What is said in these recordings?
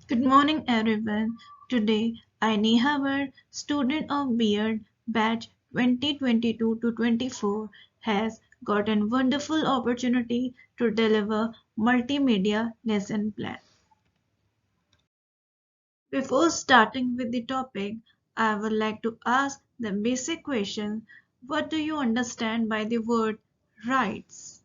Good morning, everyone. Today, I, Neha, student of Beard batch 2022 to 24, has gotten wonderful opportunity to deliver multimedia lesson plan. Before starting with the topic, I would like to ask the basic question: what do you understand by the word rights?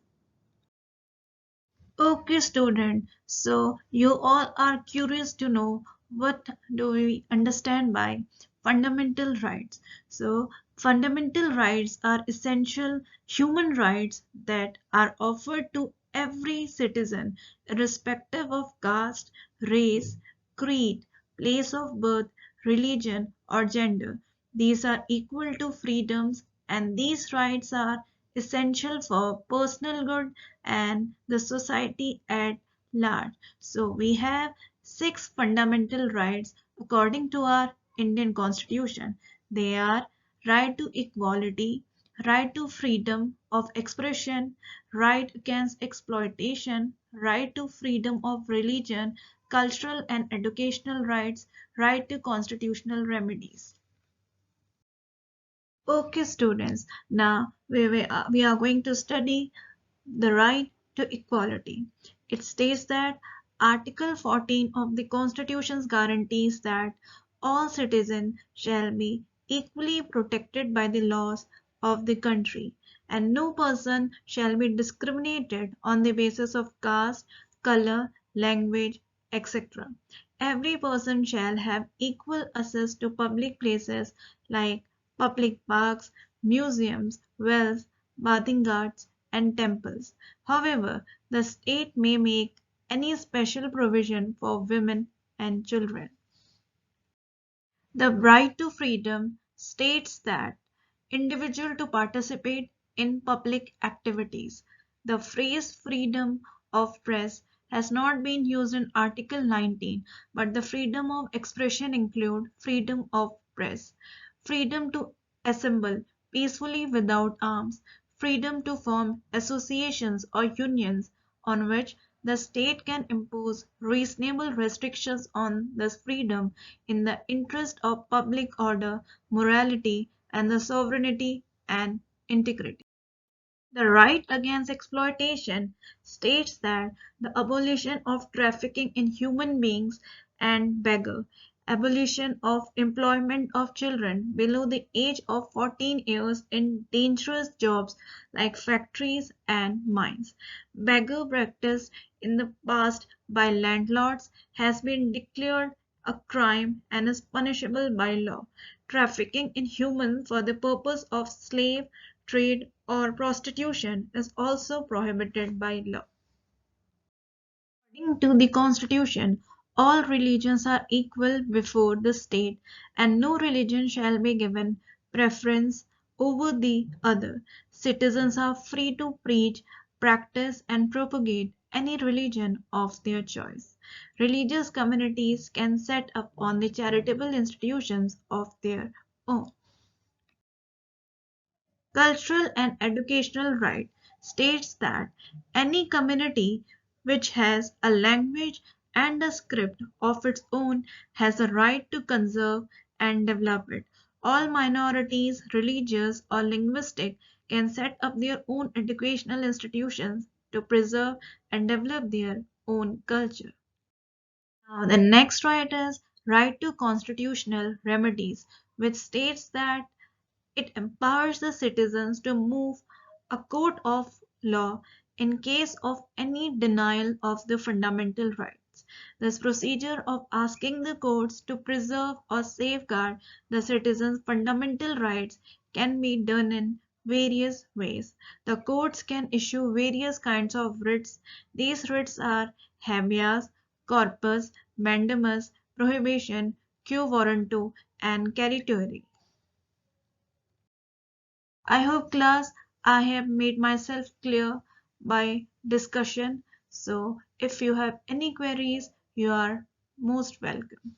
Okay, student. So you all are curious to know what do we understand by fundamental rights. So fundamental rights are essential human rights that are offered to every citizen, irrespective of caste, race, creed, place of birth, religion, or gender. These are equal to freedoms, and these rights are essential for personal good and the society at large. So we have six fundamental rights according to our Indian Constitution. They are right to equality, right to freedom of expression, right against exploitation, right to freedom of religion, cultural and educational rights, right to constitutional remedies. Okay, students, now we are going to study the right to equality. It states that Article 14 of the Constitution guarantees that all citizens shall be equally protected by the laws of the country, and no person shall be discriminated on the basis of caste, color, language, etc. Every person shall have equal access to public places like public parks, museums, wells, bathing ghats, and temples. However, the state may make any special provision for women and children. The right to freedom states that individual to participate in public activities. The phrase freedom of press has not been used in Article 19, but the freedom of expression include freedom of press, freedom to assemble peacefully without arms, freedom to form associations or unions on which the state can impose reasonable restrictions on this freedom in the interest of public order, morality, and the sovereignty and integrity. The right against exploitation states that the abolition of trafficking in human beings and beggar, abolition of employment of children below the age of 14 years in dangerous jobs like factories and mines. Beggar practice in the past by landlords has been declared a crime and is punishable by law. Trafficking in humans for the purpose of slave trade, or prostitution is also prohibited by law. According to the Constitution, all religions are equal before the state, and no religion shall be given preference over the other. Citizens are free to preach, practice, and propagate any religion of their choice. Religious communities can set up on the charitable institutions of their own. Cultural and educational right states that any community which has a language and a script of its own has a right to conserve and develop it. All minorities, religious or linguistic, can set up their own educational institutions to preserve and develop their own culture. Now, the next right is right to constitutional remedies, which states that it empowers the citizens to move a court of law in case of any denial of the fundamental rights. This procedure of asking the courts to preserve or safeguard the citizens' fundamental rights can be done in various ways. The courts can issue various kinds of writs. These writs are habeas corpus, mandamus, prohibition, quo warranto, and certiorari. I hope class I have made myself clear by discussion. So if you have any queries, you are most welcome.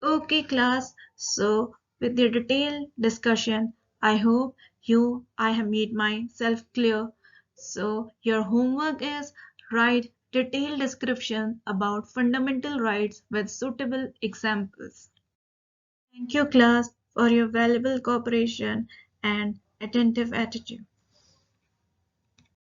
Okay class, so with the detailed discussion, I hope I have made myself clear. So your homework is write detailed description about fundamental rights with suitable examples. Thank you, class, for your valuable cooperation and attentive attitude.